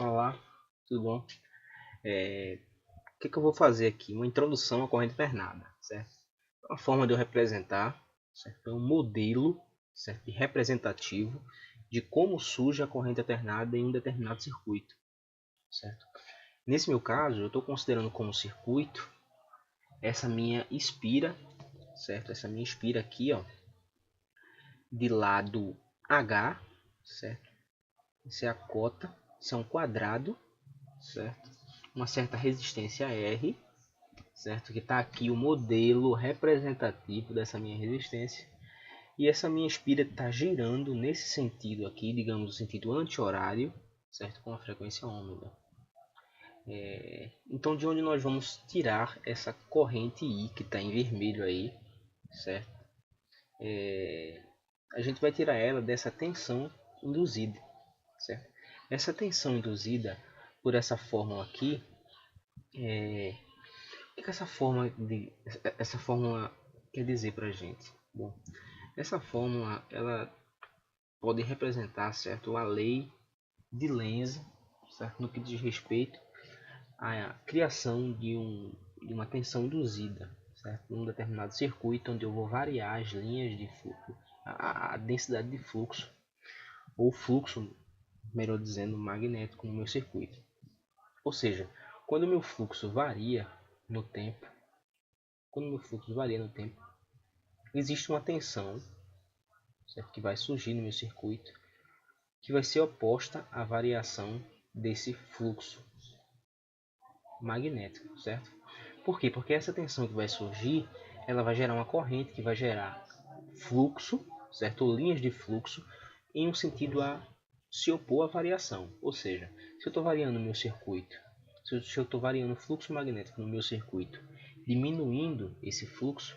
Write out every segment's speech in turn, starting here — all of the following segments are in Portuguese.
Olá, tudo bom? O que eu vou fazer aqui? Uma introdução à corrente alternada, certo? Uma forma de eu representar, certo? Um modelo, certo? Representativo de como surge a corrente alternada em um determinado circuito, certo? Nesse meu caso, eu estou considerando como circuito essa minha espira, certo? Essa minha espira aqui, ó, de lado H, certo? Essa é a cota, isso é um quadrado, certo? Uma certa resistência R, certo? Que está aqui o modelo representativo dessa minha resistência. E essa minha espira está girando nesse sentido aqui, digamos, no sentido anti-horário, certo? Com a frequência ômega. Então, de onde nós vamos tirar essa corrente I que está em vermelho aí, certo? A gente vai tirar ela dessa tensão induzida, certo? Essa tensão induzida por essa fórmula aqui, o que essa fórmula quer dizer para a gente? Bom, essa fórmula ela pode representar, certo, a lei de Lenz, certo, no que diz respeito à criação de uma tensão induzida, certo, num determinado circuito onde eu vou variar as linhas de fluxo, a densidade de fluxo ou fluxo, melhor dizendo, magnético no meu circuito. Ou seja, quando o meu fluxo varia no tempo, existe uma tensão, certo, que vai surgir no meu circuito, que vai ser oposta à variação desse fluxo magnético, certo? Por quê? Porque essa tensão que vai surgir, ela vai gerar uma corrente que vai gerar fluxo, certo? Ou linhas de fluxo em um sentido a se opor à variação. Ou seja, se eu estou variando o meu circuito, se eu estou variando o fluxo magnético no meu circuito, diminuindo esse fluxo,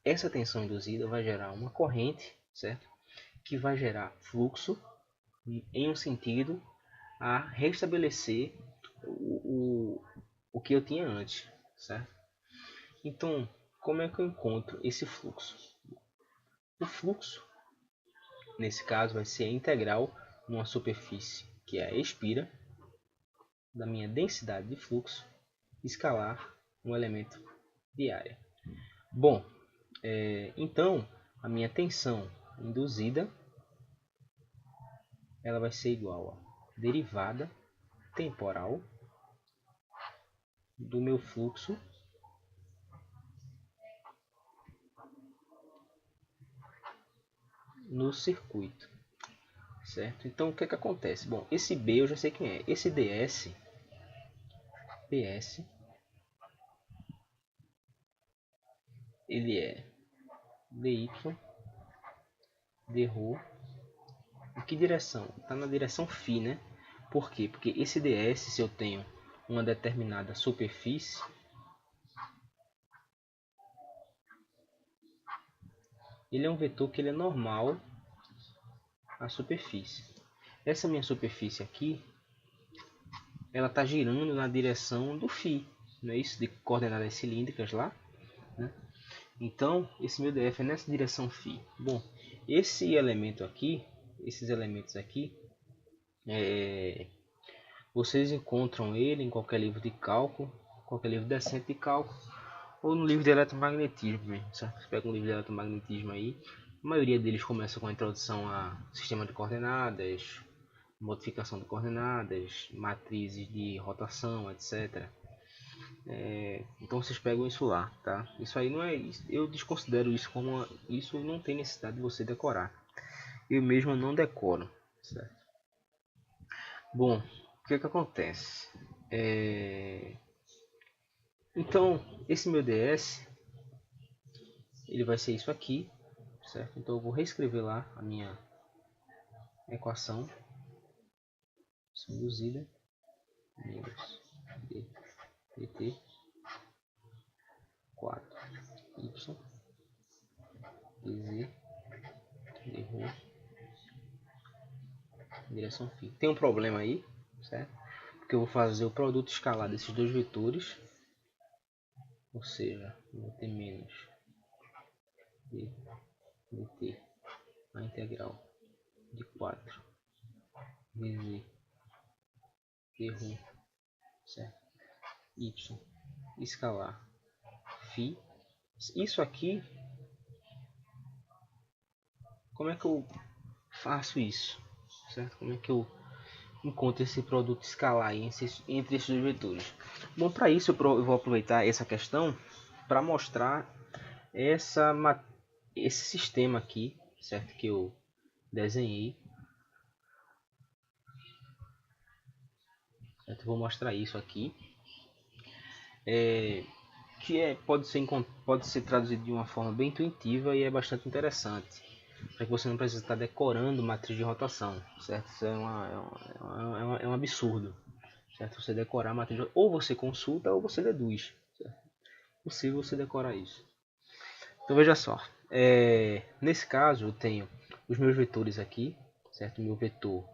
essa tensão induzida vai gerar uma corrente, certo? Que vai gerar fluxo em um sentido a restabelecer o que eu tinha antes, certo? Então, como é que eu encontro esse fluxo? O fluxo, nesse caso, vai ser a integral numa superfície que é a espira da minha densidade de fluxo escalar um elemento de área. Bom, então a minha tensão induzida ela vai ser igual a derivada temporal do meu fluxo no circuito, certo? Então o que acontece? Bom, esse B eu já sei quem é. Esse ds, ele é dy dρ. Em que direção? Está na direção φ, né? Por quê? Porque esse ds, se eu tenho uma determinada superfície, ele é um vetor que ele é normal à superfície. Essa minha superfície aqui, ela está girando na direção do φ, não é isso? De coordenadas cilíndricas lá, né? Então, esse meu df é nessa direção φ. Bom, esse elemento aqui, esses elementos aqui, vocês encontram ele em qualquer livro de cálculo, qualquer livro decente de cálculo, ou no livro de eletromagnetismo mesmo, certo? Você pega um livro de eletromagnetismo aí, a maioria deles começa com a introdução a sistema de coordenadas, modificação de coordenadas, matrizes de rotação, etc. Então vocês pegam isso lá, tá? Isso aí não é, eu desconsidero isso como isso não tem necessidade de você decorar. Eu mesmo não decoro, certo? Bom, o que acontece? Então esse meu ds ele vai ser isso aqui, certo? Então eu vou reescrever lá a minha equação induzida menos dt 4 y dz dρ direção φ. Tem um problema aí, certo? Porque eu vou fazer o produto escalar desses dois vetores, ou seja, vou ter menos dt a integral de 4 dz d rho, certo? Y escalar φ. Isso aqui, como é que eu faço isso, certo? Como é que eu encontro esse produto escalar aí entre esses dois vetores? Bom, para isso eu vou aproveitar essa questão para mostrar esse sistema aqui, certo? Que eu desenhei. Certo? Vou mostrar isso aqui. Pode ser traduzido de uma forma bem intuitiva e é bastante interessante. Para que você não precise estar decorando matriz de rotação, certo? Isso é um absurdo, certo? Você decorar a matriz, ou você consulta ou você deduz, certo? É possível você decorar isso. Então veja só, nesse caso eu tenho os meus vetores aqui, certo? O meu vetor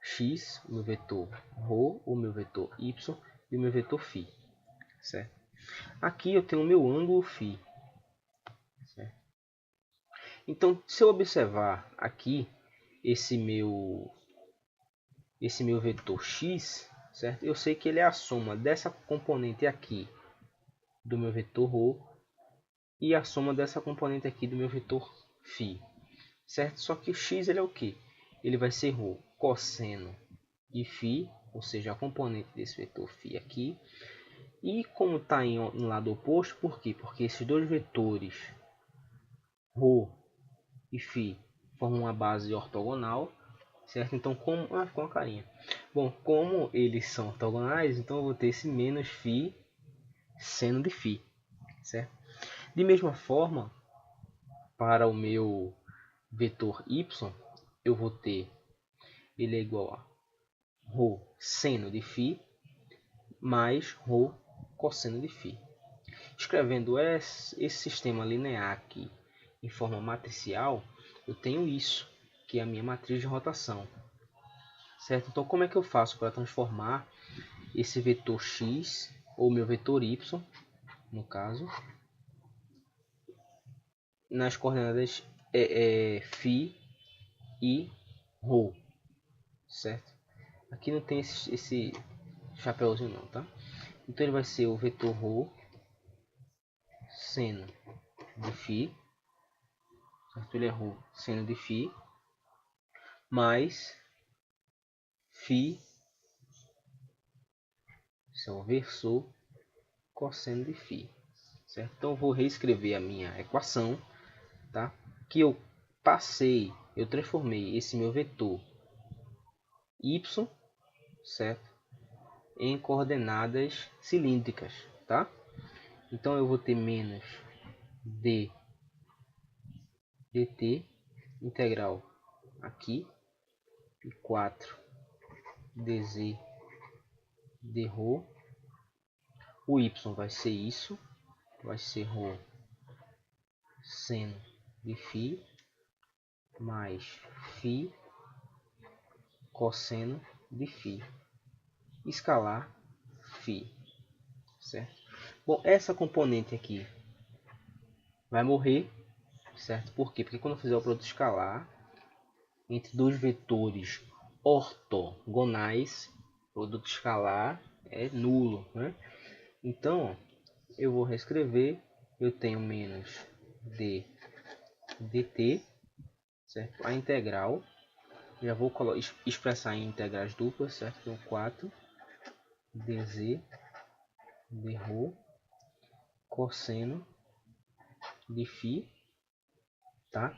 x, o meu vetor ρ, o meu vetor y e o meu vetor φ, certo? Aqui eu tenho o meu ângulo φ, certo? Então, se eu observar aqui esse meu vetor x, certo? Eu sei que ele é a soma dessa componente aqui do meu vetor ρ e a soma dessa componente aqui do meu vetor φ, certo? Só que o x ele é o que? Ele vai ser ρ cosseno de φ, ou seja, a componente desse vetor φ aqui. E como está no lado oposto, por quê? Porque esses dois vetores ρ e φ formam uma base ortogonal, certo? Então, com a carinha. Bom, como eles são ortogonais, então eu vou ter esse menos φ seno de φ, certo? De mesma forma, para o meu vetor y, eu vou ter ele é igual a ρ seno de φ mais ρ cosseno de φ. Escrevendo esse sistema linear aqui em forma matricial, eu tenho isso, que é a minha matriz de rotação, certo? Então, como é que eu faço para transformar esse vetor x, ou meu vetor y, no caso, nas coordenadas φ e ρ, certo? Aqui não tem esse chapéuzinho não, tá? Então ele vai ser o vetor ρ seno de φ, certo? Ele é ρ seno de φ mais φ, esse é o versor cosseno de φ, certo? Então eu vou reescrever a minha equação, tá? Que eu transformei esse meu vetor y, certo? Em coordenadas cilíndricas, tá? Então eu vou ter menos d dt integral aqui e 4 dz d rho. O y vai ser isso, vai ser ρ seno de φ mais φ cosseno de φ escalar φ, certo? Bom, essa componente aqui vai morrer, certo? Por quê? Porque quando eu fizer o produto escalar entre dois vetores ortogonais, o produto escalar é nulo, né? Então, eu vou reescrever, eu tenho menos d dt, certo? A integral, já vou expressar em integrais duplas, certo? Então, 4 dz d rho cosseno de φ, tá?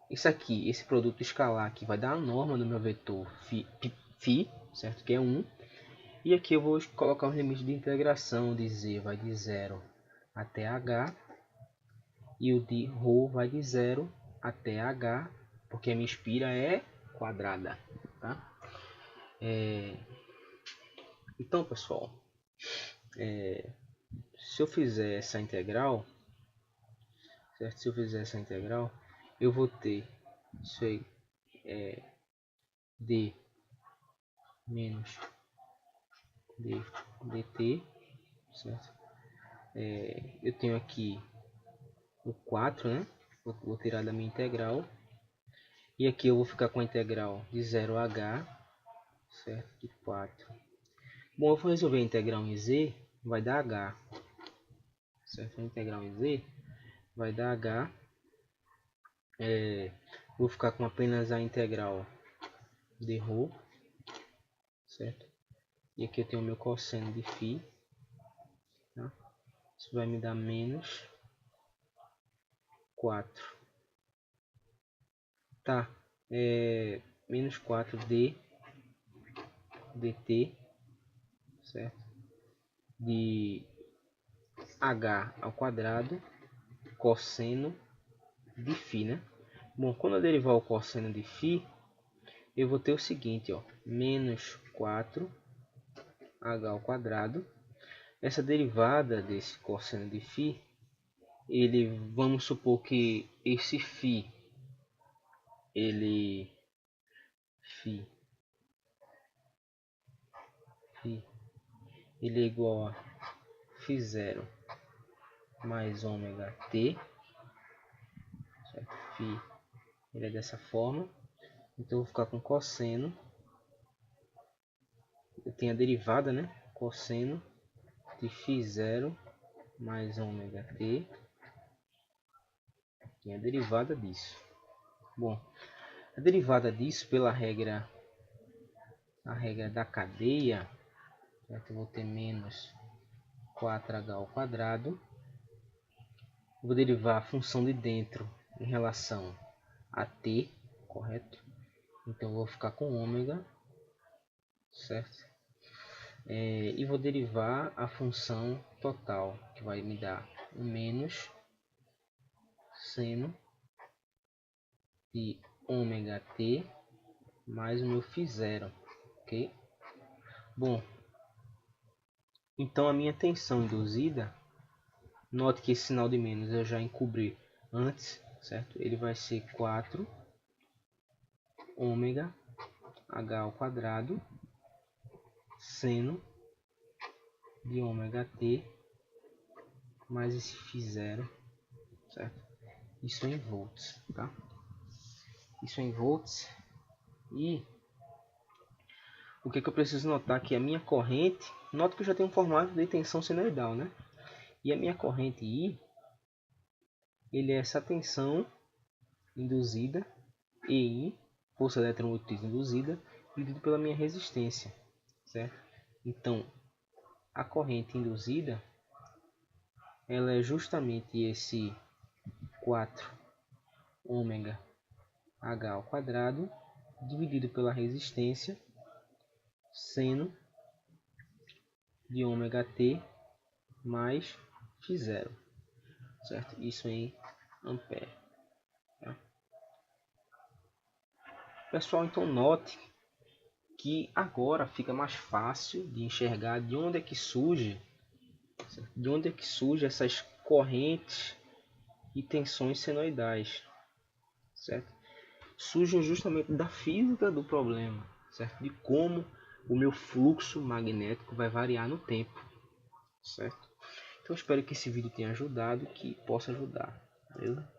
Isso aqui, esse produto escalar aqui vai dar a norma do meu vetor φ, certo? Que é 1. E aqui eu vou colocar os limites de integração de z vai de 0 até h e o de ρ vai de 0 até h, porque a minha espira é quadrada, tá? Então, pessoal, se eu fizer essa integral, certo? Se eu fizer essa integral, eu vou ter isso aí, d menos dt, certo? Eu tenho aqui o 4, né? Vou tirar da minha integral. E aqui eu vou ficar com a integral de 0 a h, certo? De 4. Bom, eu vou resolver a integral em z, vai dar h, certo? A integral em z vai dar h. Vou ficar com apenas a integral de ρ, certo? E aqui eu tenho o meu cosseno de φ, tá? Isso vai me dar menos 4. Tá, menos 4 dt, certo? De h ao quadrado cosseno de φ, né? Bom, quando eu derivar o cosseno de φ, eu vou ter o seguinte, ó, menos 4h ao quadrado. Essa derivada desse cosseno de φ, vamos supor que esse φ, ele é igual a φ0 mais ômega t, certo? Φ ele é dessa forma, então eu vou ficar com cosseno, eu tenho a derivada, né? Cosseno de φ0 mais ômega t, tem a derivada disso. Bom, a derivada disso pela regra da cadeia, certo? Eu vou ter menos 4h ao quadrado. Eu vou derivar a função de dentro em relação a t, correto? Então eu vou ficar com ômega, certo? E vou derivar a função total, que vai me dar um menos seno de ômega t mais o meu φ0, ok? Bom, então a minha tensão induzida, note que esse sinal de menos eu já encobri antes, certo? Ele vai ser 4 ômega h ao quadrado seno de ômega t mais esse φ0, certo? Isso é em volts, tá? Isso é em volts. E o que eu preciso notar que a minha corrente, note que eu já tenho um formato de tensão senoidal, né? E a minha corrente I, ele é essa tensão induzida, EI, força eletromotriz induzida, dividido pela minha resistência, certo? Então, a corrente induzida, ela é justamente esse 4 ômega h ao quadrado dividido pela resistência seno de ômega t mais φ0, certo? Isso em ampere, tá? Pessoal, então note que agora fica mais fácil de enxergar de onde é que surge, certo? De onde é que surgem essas correntes e tensões senoidais, certo? Surgem justamente da física do problema, certo? De como o meu fluxo magnético vai variar no tempo, certo? Então espero que esse vídeo tenha ajudado, que possa ajudar, beleza?